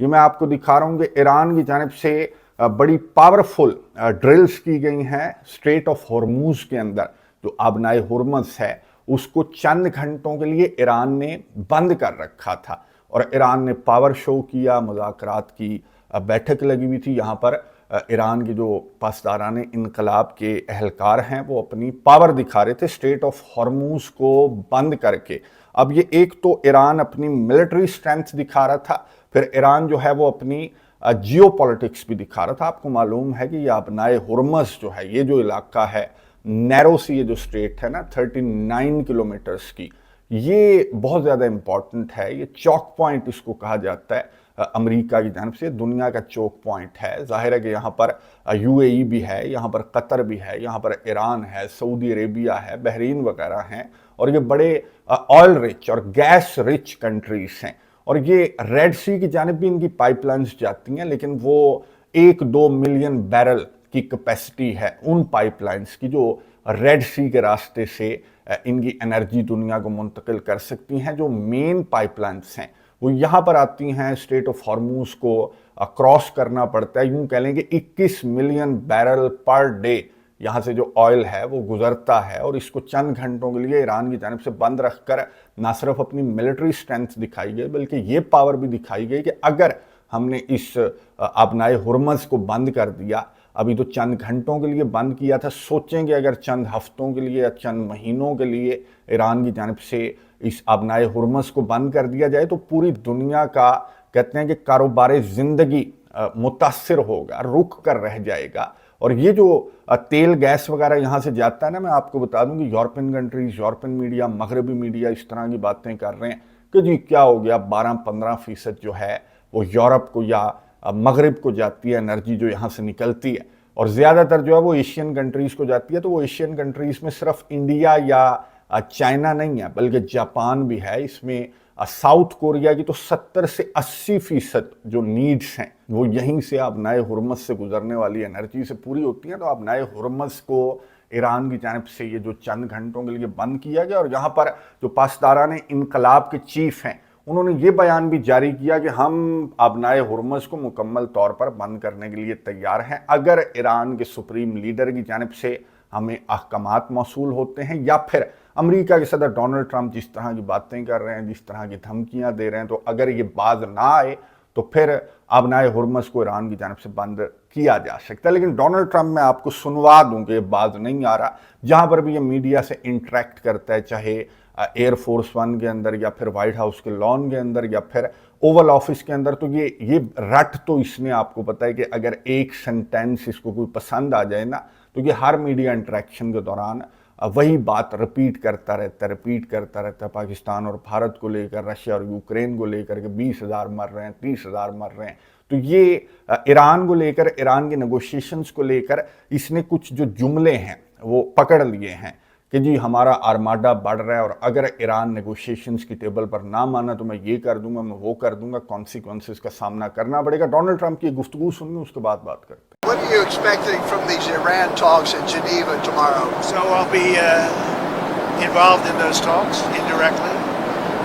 یہ میں آپ کو دکھا رہا ہوں کہ ایران کی جانب سے بڑی پاورفل ڈرلز کی گئی ہیں اسٹریٹ آف ہرموز کے اندر. جو آبنائے ہرمز ہے اس کو چند گھنٹوں کے لیے ایران نے بند کر رکھا تھا اور ایران نے پاور شو کیا. مذاکرات کی بیٹھک لگی ہوئی تھی. یہاں پر ایران کے جو پاسداران انقلاب کے اہلکار ہیں وہ اپنی پاور دکھا رہے تھے اسٹریٹ آف ہرموز کو بند کر کے. اب یہ ایک تو ایران اپنی ملٹری سٹرینتھ دکھا رہا تھا, پھر ایران جو ہے وہ اپنی جیو پالیٹکس بھی دکھا رہا تھا. آپ کو معلوم ہے کہ یہ آبنائے ہرمز جو ہے, یہ جو علاقہ ہے نیرو سی, یہ جو اسٹریٹ ہے نا 39 کلومیٹرز کی, یہ بہت زیادہ امپورٹنٹ ہے. یہ چوک پوائنٹ اس کو کہا جاتا ہے امریکہ کی جانب سے, دنیا کا چوک پوائنٹ ہے. ظاہر ہے کہ یہاں پر یو اے ای بھی ہے, یہاں پر قطر بھی ہے, یہاں پر ایران ہے, سعودی عربیہ ہے, بحرین وغیرہ ہیں, اور یہ بڑے آئل رچ اور گیس رچ کنٹریز ہیں. اور یہ ریڈ سی کی جانب بھی ان کی پائپ لائنز جاتی ہیں, لیکن وہ 1-2 ملین بیرل کی کیپیسٹی ہے ان پائپ لائنز کی جو ریڈ سی کے راستے سے ان کی انرجی دنیا کو منتقل کر سکتی ہیں. جو مین پائپ لائنز ہیں وہ یہاں پر آتی ہیں, اسٹریٹ آف ہرموز کو کراس کرنا پڑتا ہے. یوں کہہ لیں کہ 21 ملین بیرل پر ڈے یہاں سے جو آئل ہے وہ گزرتا ہے, اور اس کو چند گھنٹوں کے لیے ایران کی جانب سے بند رکھ کر نہ صرف اپنی ملٹری سٹرینتھ دکھائی گئی بلکہ یہ پاور بھی دکھائی گئی کہ اگر ہم نے اس آبنائے ہرمز کو بند کر دیا, ابھی تو چند گھنٹوں کے لیے بند کیا تھا, سوچیں کہ اگر چند ہفتوں کے لیے یا چند مہینوں کے لیے ایران کی جانب سے اس آبنائے ہرمز کو بند کر دیا جائے تو پوری دنیا کا کہتے ہیں کہ کاروبار زندگی متاثر ہوگا, رک کر رہ جائے گا. اور یہ جو تیل گیس وغیرہ یہاں سے جاتا ہے نا, میں آپ کو بتا دوں کہ یورپین کنٹریز, یورپین میڈیا, مغربی میڈیا اس طرح کی باتیں کر رہے ہیں کہ جی کیا ہو گیا, 12-15% جو ہے وہ یورپ کو یا مغرب کو جاتی ہے انرجی جو یہاں سے نکلتی ہے, اور زیادہ تر جو ہے وہ ایشین کنٹریز کو جاتی ہے. تو وہ ایشین کنٹریز میں صرف انڈیا یا چائنا نہیں ہے بلکہ جاپان بھی ہے, اس میں ساؤتھ کوریا کی تو 70-80% جو نیڈز ہیں وہ یہیں سے آبنائے ہرمز سے گزرنے والی انرجی سے پوری ہوتی ہیں. تو آبنائے ہرمز کو ایران کی جانب سے یہ جو چند گھنٹوں کے لیے بند کیا گیا, اور یہاں پر جو پاسداران انقلاب کے چیف ہیں انہوں نے یہ بیان بھی جاری کیا کہ ہم آبنائے ہرمز کو مکمل طور پر بند کرنے کے لیے تیار ہیں اگر ایران کے سپریم لیڈر کی جانب سے ہمیں احکامات موصول ہوتے ہیں, یا پھر امریکہ کے صدر ڈونلڈ ٹرمپ جس طرح کی باتیں کر رہے ہیں, جس طرح کی دھمکیاں دے رہے ہیں, تو اگر یہ باز نہ آئے تو پھر آبنائے ہرمز کو ایران کی جانب سے بند کیا جا سکتا ہے. لیکن ڈونلڈ ٹرمپ میں آپ کو سنوا دوں کہ یہ باز نہیں آ رہا. جہاں پر بھی یہ میڈیا سے انٹریکٹ کرتا ہے, چاہے ایئر فورس ون کے اندر یا پھر وائٹ ہاؤس کے لان کے اندر یا پھر اوول آفس کے اندر, تو یہ رٹ تو اس نے آپ کو پتہ ہے کہ اگر ایک سنٹینس اس کو کوئی پسند آ جائے نا تو یہ ہر میڈیا انٹریکشن کے دوران وہی بات رپیٹ کرتا رہتا ہے پاکستان اور بھارت کو لے کر, رشیا اور یوکرین کو لے کر کہ 20,000 مر رہے ہیں, 30,000 مر رہے ہیں. تو یہ ایران کو لے کر, ایران کی نیگوشیشنز کو لے کر اس نے کچھ جو جملے ہیں وہ پکڑ لیے ہیں کہ جی ہمارا آرماڈا بڑھ رہا ہے, اور اگر ایران نیگوشیشنز کی ٹیبل پر نہ مانا تو میں یہ کر دوں گا, میں وہ کر دوں گا, کانسیکوینسز کا سامنا کرنا پڑے گا. ڈونلڈ ٹرمپ کی گفتگو سنیں, اس کے بعد بات کرتے ہیں. What are you expecting from these Iran talks in Geneva tomorrow? So I'll be involved in those talks indirectly,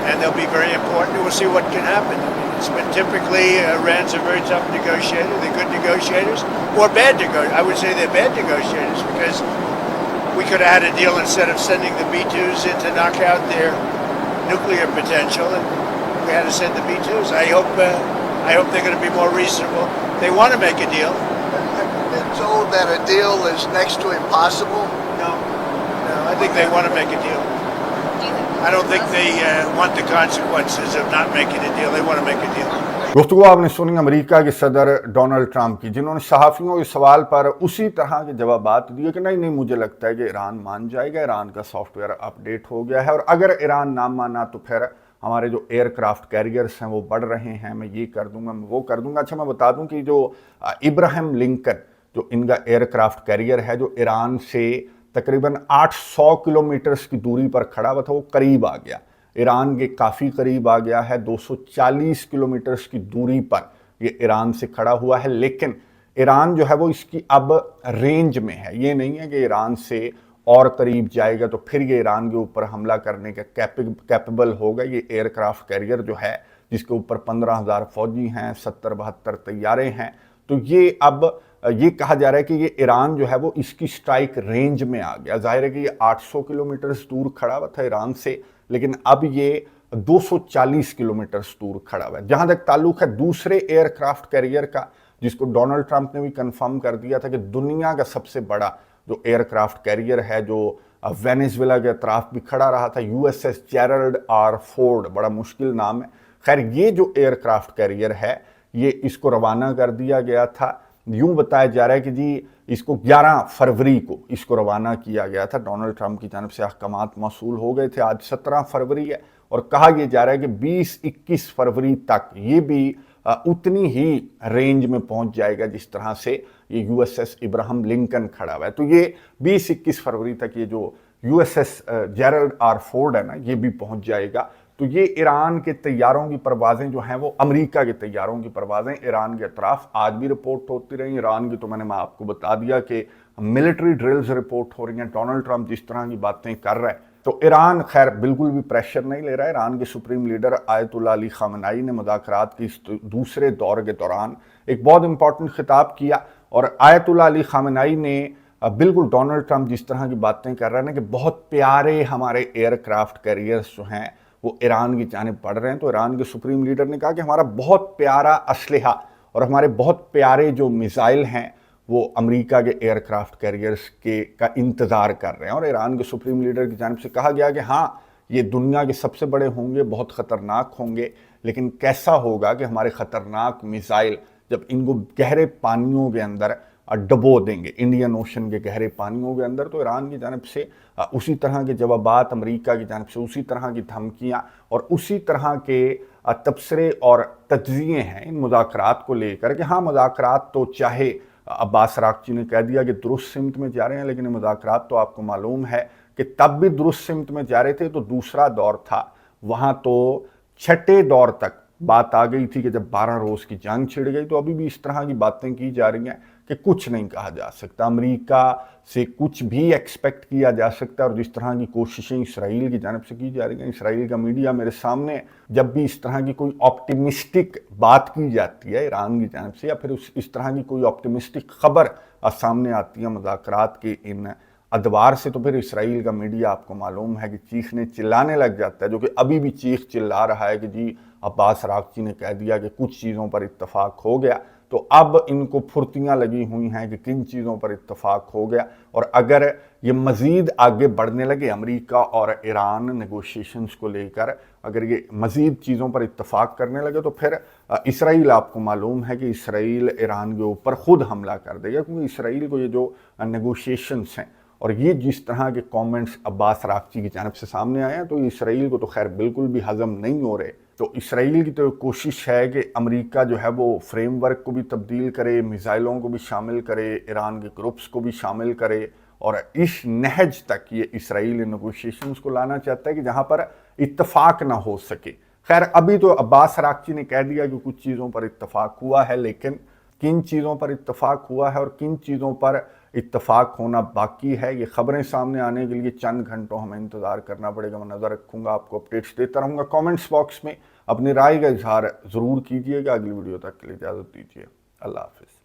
and they'll be very important. We'll see what can happen. I mean, it's been typically Iran's a very tough negotiator. They're good negotiators, or bad negotiators. I would say they're bad negotiators because we could have had a deal instead of sending the B-2s in to knock out their nuclear potential, and we had to send the B-2s. I hope they're going to be more reasonable. They want to make a deal. Have you been told that a deal is next to impossible? No, I think they want to make a deal. I don't think they want the consequences of not making a deal. They want to make a deal. گفتگو آپ نے سنی امریکہ کے صدر Donald Trump کی, جنہوں نے صحافیوں کے سوال پر اسی طرح کے جوابات دیے کہ نہیں مجھے لگتا ہے کہ ایران مان جائے گا, ایران کا سافٹ ویئر اپ ڈیٹ ہو گیا ہے, اور اگر ایران نہ مانا تو پھر ہمارے جو ایئر کرافٹ کیریئرز ہیں وہ بڑھ رہے ہیں, میں یہ کر دوں گا, میں وہ کر دوں گا. اچھا میں بتا دوں کہ جو ابراہیم لنکن جو ان کا ایئر کرافٹ کیریئر ہے جو ایران سے تقریباً 800 کلومیٹرز کی دوری پر کھڑا ہوا تھا, وہ قریب آ گیا, ایران کے کافی قریب آ گیا ہے. 240 کلومیٹرز کی دوری پر یہ ایران سے کھڑا ہوا ہے, لیکن ایران جو ہے وہ اس کی اب رینج میں ہے. یہ نہیں ہے کہ ایران سے اور قریب جائے گا تو پھر یہ ایران کے اوپر حملہ کرنے کا کیپیبل ہوگا. یہ ایئر کرافٹ کیریئر جو ہے جس کے اوپر 15,000 فوجی ہیں، 70-72 طیارے ہیں. تو یہ اب یہ کہا جا رہا ہے کہ یہ ایران جو ہے وہ اس کی سٹرائک رینج میں آ گیا. ظاہر ہے کہ یہ 800 کلومیٹر دور کھڑا ہوا تھا ایران سے، لیکن اب یہ 240 کلومیٹر دور کھڑا ہوا ہے. جہاں تک تعلق ہے دوسرے ایئر کرافٹ کیریئر کا، جس کو ڈونلڈ ٹرمپ نے بھی کنفرم کر دیا تھا کہ دنیا کا سب سے بڑا جو ایئر کرافٹ کیریئر ہے، جو وینیزویلا کے اطراف بھی کھڑا رہا تھا، USS جیرلڈ آر فورڈ، بڑا مشکل نام ہے. خیر، یہ جو ایئر کرافٹ کیریئر ہے یہ اس کو روانہ کر دیا گیا تھا. یوں بتایا جا رہا ہے کہ جی اس کو 11 فروری کو اس کو روانہ کیا گیا تھا. ڈونلڈ ٹرمپ کی جانب سے احکامات موصول ہو گئے تھے. آج 17 فروری ہے اور کہا یہ جا رہا ہے کہ 20-21 فروری تک یہ بھی اتنی ہی رینج میں پہنچ جائے گا جس طرح سے یہ USS ابراہم لنکن کھڑا ہوا ہے. تو یہ 20-21 فروری تک یہ جو USS جیرلڈ آر فورڈ ہے نا، یہ بھی پہنچ جائے گا. تو یہ ایران کے طیاروں کی پروازیں جو ہیں وہ امریکہ کے طیاروں کی پروازیں ایران کے اطراف آج بھی رپورٹ ہوتی رہی. ایران کی تو میں نے آپ کو بتا دیا کہ ملٹری ڈرلز رپورٹ ہو رہی ہیں. ڈونلڈ ٹرمپ جس طرح کی باتیں کر رہا ہے تو ایران خیر بالکل بھی پریشر نہیں لے رہا ہے. ایران کے سپریم لیڈر آیت اللہ علی خامنائی نے مذاکرات کے اس دوسرے دور کے دوران ایک بہت امپورٹنٹ خطاب کیا، اور آیت اللہ علی خامنائی نے بالکل ڈونلڈ ٹرمپ جس طرح کی باتیں کر رہے ہیں کہ بہت پیارے ہمارے ایئر کرافٹ کیریئرز جو ہیں وہ ایران کی جانب بڑھ رہے ہیں. تو ایران کے سپریم لیڈر نے کہا کہ ہمارا بہت پیارا اسلحہ اور ہمارے بہت پیارے جو میزائل ہیں وہ امریکہ کے ایئر کرافٹ کیریئرز کا انتظار کر رہے ہیں. اور ایران کے سپریم لیڈر کی جانب سے کہا گیا کہ ہاں یہ دنیا کے سب سے بڑے ہوں گے، بہت خطرناک ہوں گے، لیکن کیسا ہوگا کہ ہمارے خطرناک میزائل جب ان کو گہرے پانیوں کے اندر ڈبو دیں گے، انڈین اوشن کے گہرے پانیوں کے اندر. تو ایران کی جانب سے اسی طرح کے جوابات، امریکہ کی جانب سے اسی طرح کی دھمکیاں اور اسی طرح کے تبصرے اور تجزیے ہیں ان مذاکرات کو لے کر کہ ہاں مذاکرات تو چاہے عباس عراقچی نے کہہ دیا کہ درست سمت میں جا رہے ہیں، لیکن مذاکرات تو آپ کو معلوم ہے کہ تب بھی درست سمت میں جا رہے تھے. تو دوسرا دور تھا، وہاں تو چھٹے دور تک بات آ گئی تھی کہ جب 12 روز کی جنگ چھڑ گئی. تو ابھی بھی اس طرح کی باتیں کی جا رہی ہیں کہ کچھ نہیں کہا جا سکتا، امریکہ سے کچھ بھی ایکسپیکٹ کیا جا سکتا ہے. اور جس طرح کی کوششیں اسرائیل کی جانب سے کی جا رہی ہیں، اسرائیل کا میڈیا میرے سامنے جب بھی اس طرح کی کوئی آپٹیمسٹک بات کی جاتی ہے ایران کی جانب سے، یا پھر اس طرح کی کوئی آپٹیمسٹک خبر سامنے آتی ہے مذاکرات کے ان ادوار سے، تو پھر اسرائیل کا میڈیا آپ کو معلوم ہے کہ چیخنے چلانے لگ جاتا ہے، جو کہ ابھی بھی چیخ چلا رہا ہے کہ جی عباس عراقچی نے کہہ دیا کہ کچھ چیزوں پر اتفاق ہو گیا. تو اب ان کو پھرتیاں لگی ہوئی ہیں کہ کن چیزوں پر اتفاق ہو گیا، اور اگر یہ مزید آگے بڑھنے لگے امریکہ اور ایران نیگوشیشنز کو لے کر، اگر یہ مزید چیزوں پر اتفاق کرنے لگے تو پھر اسرائیل آپ کو معلوم ہے کہ اسرائیل ایران کے اوپر خود حملہ کر دے گا. کیونکہ اسرائیل کو یہ جو نیگوشیشنز ہیں اور یہ جس طرح کے کامنٹس عباس عراقچی کی جانب سے سامنے آئے ہیں، تو اسرائیل کو تو خیر بالکل بھی ہضم نہیں ہو رہے. تو اسرائیل کی تو کوشش ہے کہ امریکہ جو ہے وہ فریم ورک کو بھی تبدیل کرے، میزائلوں کو بھی شامل کرے، ایران کے گروپس کو بھی شامل کرے، اور اس نہج تک یہ اسرائیل نیگوشیشنز کو لانا چاہتا ہے کہ جہاں پر اتفاق نہ ہو سکے. خیر ابھی تو عباس عراقچی نے کہہ دیا کہ کچھ چیزوں پر اتفاق ہوا ہے، لیکن کن چیزوں پر اتفاق ہوا ہے اور کن چیزوں پر اتفاق ہونا باقی ہے، یہ خبریں سامنے آنے کے لیے چند گھنٹوں ہمیں انتظار کرنا پڑے گا. میں نظر رکھوں گا، آپ کو اپڈیٹس دیتا رہوں گا. کامنٹس باکس میں اپنی رائے کا اظہار ضرور کیجیے گا. اگلی ویڈیو تک کے لیے اجازت دیجیے. اللہ حافظ.